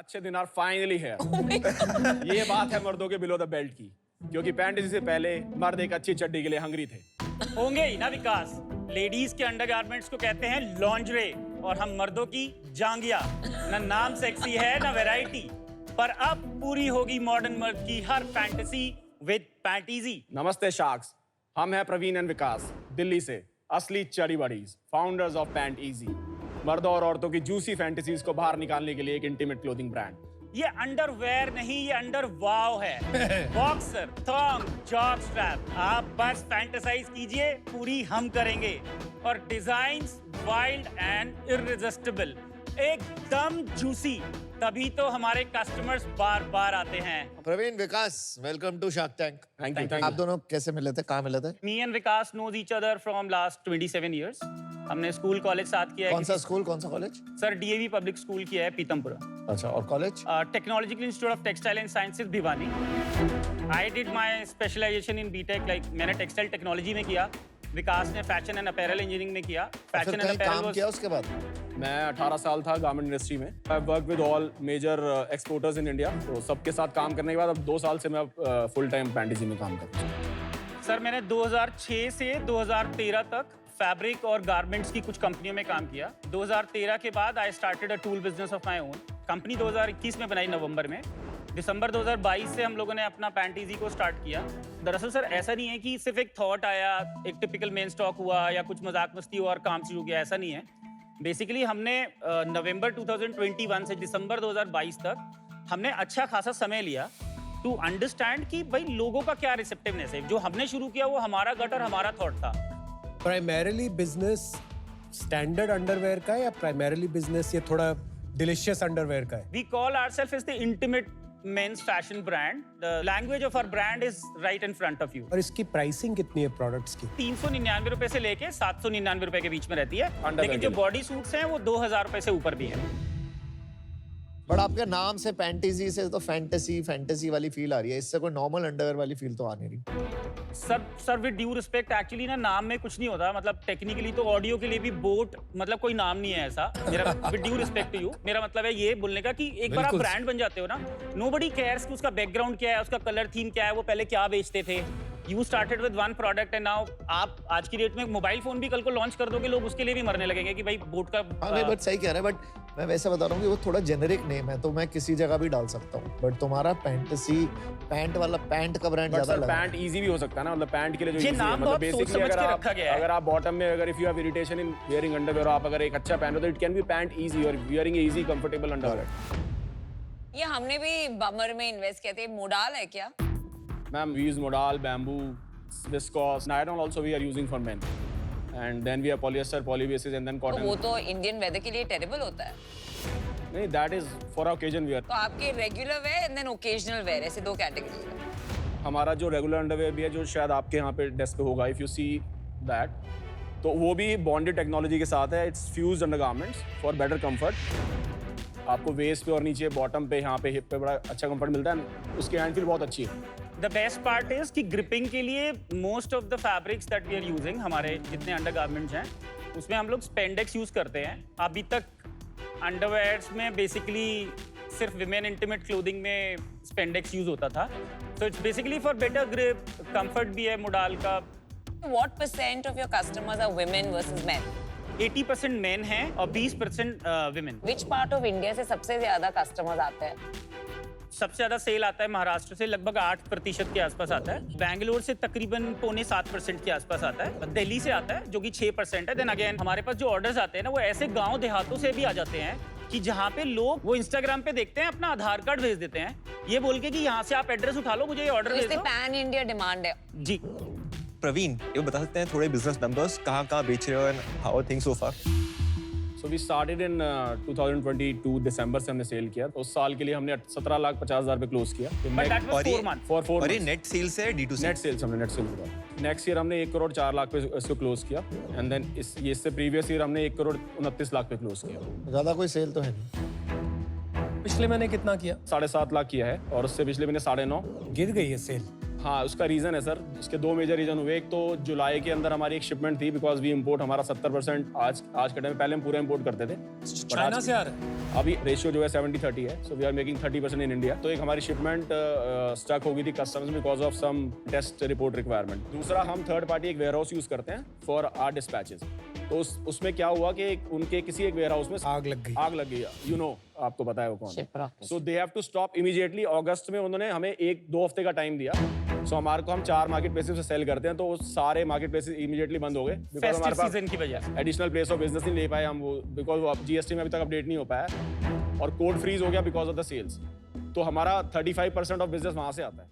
अच्छे दिन are finally है। ये बात है मर्दों के बिलो द बेल्ट की, क्योंकि फैंटेसी से पहले मर्द एक अच्छी चड्डी के लिए हंगरी थे। होंगे ही ना विकास। लेडीज के अंडरगारमेंट्स को कहते हैं लॉन्जरे और हम मर्दों की जांगिया। ना नाम सेक्सी है ना वैरायटी, पर अब पूरी होगी मॉडर्न मर्द की हर फैंटेसी विद पैंटीजी। नमस्ते शार्क्स, हम हैं प्रवीण एंड विकास, दिल्ली से असली चडी buddies, founders of pant easy. मर्दों और औरतों की जूसी फैंटेसीज को बाहर निकालने के लिए एक इंटीमेट क्लोथिंग ब्रांड। ये अंडरवेयर नहीं, ये अंडर वाव है। बॉक्सर, थॉन्ग, जॉक स्ट्रैप, आप बस फैंटेसाइज कीजिए, पूरी हम करेंगे। और डिजाइन्स वाइल्ड एंड इररेसिस्टिबल, एकदम जूसी, तभी तो हमारे कस्टमर्स बार बार आते हैं। Praveen, Vikas, welcome to Shark Tank. Thank you. आप दोनों कैसे मिले थे, कहाँ मिले थे? Me and Vikas knows each other from last 27 years। हमने स्कूल कॉलेज साथ किया है। कौन सा स्कूल, कौन सा college? Sir DAV Public School किया है पीतमपुरा। अच्छा, और college? Technological Institute of textile and sciences Bhiwani. I did my specialization in BTech, like मैंने टेक्सटाइल टेक्नोलॉजी में किया। विकास ने फैशन एंड अपैरल इंजीनियरिंग में किया। फैशन एंड काम किया उसके बाद? मैं 18 साल था गारमेंट इंडस्ट्री में। I work with all major exporters in India. तो सबके साथ काम करने के बाद अब 2 साल से मैं फुल टाइम पैंटेसी में काम करता हूँ। सर मैंने 2006 से 2013 तक फैब्रिक और गारमेंट्स की कुछ कंपनियों में काम किया। 2013 के बाद I started a tool business of my own. Company 2021 में बनाई नवंबर में। दिसंबर 2022 से हम लोगों ने अपना पैंटीजी को स्टार्ट किया। दरअसल सर ऐसा नहीं है कि सिर्फ एक थॉट आया, एक टिपिकल मेन स्टॉक हुआ या कुछ मजाक मस्ती हुआ और काम शुरू किया, ऐसा नहीं है। बेसिकली हमने नवंबर 2021 से दिसंबर 2022 तक हमने अच्छा खासा समय लिया टू अंडरस्टैंड कि भाई लोगों का क्या रिसेप्टिवनेस है। जो हमने शुरू किया वो हमारा गट और हमारा थॉट था। प्राइमरीली बिजनेस स्टैंडर्ड अंडरवेयर का है या प्राइमरीली बिजनेस ये थोड़ा डिलीशियस अंडरवेयर का है? We call ourselves as the intimate men's fashion brand. The language of our brand is right in front of you. और इसकी प्राइसिंग कितनी है प्रोडक्ट्स की? 399 रुपए से लेके 799 रुपए के बीच में रहती है, Underwear लेकिन जो के लिए। बॉडी सूट्स हैं वो 2000 रुपए से ऊपर भी है। बट आपके नाम से पैंटीजी से तो फैंटेसी वाली फील आ रही है, इससे कोई नॉर्मल अंडरवेयर वाली फील तो आ नहीं रही। Sir with due respect, actually ना नाम में कुछ नहीं होता। मतलब टेक्निकली तो ऑडियो के लिए भी बोट मतलब कोई नाम नहीं है ऐसा। मेरा with due respect to you, मेरा मतलब है ये बोलने का कि एक बार आप ब्रांड बन जाते हो ना, नोबडी केयर्स कि उसका बैकग्राउंड क्या है, उसका कलर थीम क्या है, वो पहले क्या बेचते थे। You started with one product and now आप आज की डेट में मोबाइल फोन भी कल को लॉन्च कर दोगे, लोग उसके लिए भी मरने लगेंगे कि भाई बोट का। हाँ नहीं, बट सही कह रहे हैं। बट मैं वैसे बता रहा हूँ कि वो थोड़ा जेनेरिक नेम है, तो मैं किसी जगह भी डाल सकता हूँ। बट तुम्हारा पैंटेसी, पैंट वाला, पैंट का ब्रांड ज्यादा लगा। पैंट इजी भी हो सकता है ना, मतलब पैंट के लिए जो ये easy नाम है, बहुत मतलब सोच बेसिकली समझ के रखा गया है। अगर आप बॉटम में अगर if you have irritation in wearing underwear, आप अगर एक अच्छा पहन हो तो it can be pant easy और वियरिंग इजी कंफर्टेबल अंडरवेयर। ये हमने भी बमर में इन्वेस्ट किया था। मोडाल है क्या? Ma'am, we use modal, bamboo, viscose, nylon also we are using for men, and then we have polyester, polybasis and then तो cotton. वो तो इंडियन वेदर के लिए टेरेबल होता है। नहीं, that is for occasion wear. तो आपके regular wear and then occasional wear, ऐसे 2 कैटेगरीज है। हमारा जो रेगुलर अंडरवेयर भी है, जो शायद आपके यहाँ पे डेस्क पे होगा, इफ यू सी दैट, तो वो भी बॉन्डेड टेक्नोलॉजी के साथ है। It's fused undergarments for better comfort. आपको वेस्ट पे और नीचे बॉटम पे, यहाँ पे हिप पे बड़ा अच्छा कंफर्ट मिलता है। उसकी हैंड फील बहुत अच्छी है। द बेस्ट पार्ट इज कि ग्रिपिंग के लिए most of the fabrics that we are using, हमारे जितने अंडरगारमेंट्स हैं उसमें हम लोग स्पेंडेक्स यूज करते हैं। अभी तक अंडरवेयर्स में बेसिकली सिर्फ विमेन इंटीमेट क्लोथिंग में स्पेंडेक्स यूज होता था। So it's basically for better grip, comfort भी है मोडाल का। What % of your customers are women versus men? 80% main हैं और 20% women. Which part of India से सबसे ज्यादा कस्टमर्स आते हैं? सबसे ज्यादा सेल आता है महाराष्ट्र से, लगभग 8% के आसपास आता है। बैंगलोर से तकरीबन 6.25% के आसपास आता है। दिल्ली से आता है जो कि 6% है। देन अगेन हमारे पास जो ऑर्डर्स आते हैं ना, वो ऐसे गांव देहातों से भी आ जाते हैं कि जहाँ पे लोग वो इंस्टाग्राम पे देखते हैं, अपना आधार कार्ड भेज देते हैं ये बोल के कि यहाँ से आप एड्रेस उठा लो, मुझे ये ऑर्डर तो भेज इससे दो। पैन इंडिया डिमांड है। जी प्रवीण, ये बता सकते हैं थोड़े बिजनेस नंबर्स, कहाँ बेच रहे हो and how are things so far? So we started in 2022 दिसंबर से हमने सेल किया। तो उस साल के लिए हमने 17,50,000 पे क्लोज किया। बट दैट वाज और ये- 4 मंथ। For 4 और ये months. नेट सेल्स है D2C? नेट सेल्स हमने नेट सेल्स किया। नेक्स्ट ईयर हमने 1 करोड़ 4 लाख पे इसको क्लोज किया। एंड देन इससे प्रीवियस ईयर हमने 1 करोड़ 29 लाख पे क्लोज किया। ज्यादा कोई सेल तो है नहीं। पिछले महीने कितना किया? 7.5 लाख किया है और उससे पिछले महीने 9.5। गिर गई है सेल। हाँ, उसका रीज़न है सर, इसके दो मेजर रीज़न हुए। एक तो जुलाई के अंदर हमारी एक शिपमेंट थी, बिकॉज वी इम्पोर्ट हमारा 70% आज के टाइम में, पहले हम पूरा इम्पोर्ट करते थे। चाइना से आ रहा है। अभी रेशियो जो है 70-30 है, so we are making 30% in India. तो एक हमारी शिपमेंट स्टक हो गई थी customs because of some test report requirement. दूसरा, हम थर्ड पार्टी एक वेयर हाउस यूज़ करते हैं फॉर आर डिस्पैचेस। तो उसमें क्या हुआ कि उनके किसी एक वेयर हाउस में आग लग गई। आग लग गई, यू नो, आपको पता है वो कौन। Shiprock. So they have to stop immediately. अगस्त में उन्होंने हमें 1-2 हफ्ते का टाइम दिया। सो हमारे को, हम 4 मार्केट प्लेसेस से सेल करते हैं, तो वो सारे मार्केट प्लेसेस इमीडिएटली बंद हो गए बिकॉज फेस्टिव हमारे पास सीजन की वजह से। एडिशनल प्लेस ऑफ बिजनेस नहीं ले पाए हम, वो बिकॉज वो जीएसटी में अभी तक अपडेट नहीं हो पाया, और कोड फ्रीज हो गया बिकॉज ऑफ द सेल्स। तो हमारा 35% ऑफ बिजनेस वहां से आता है।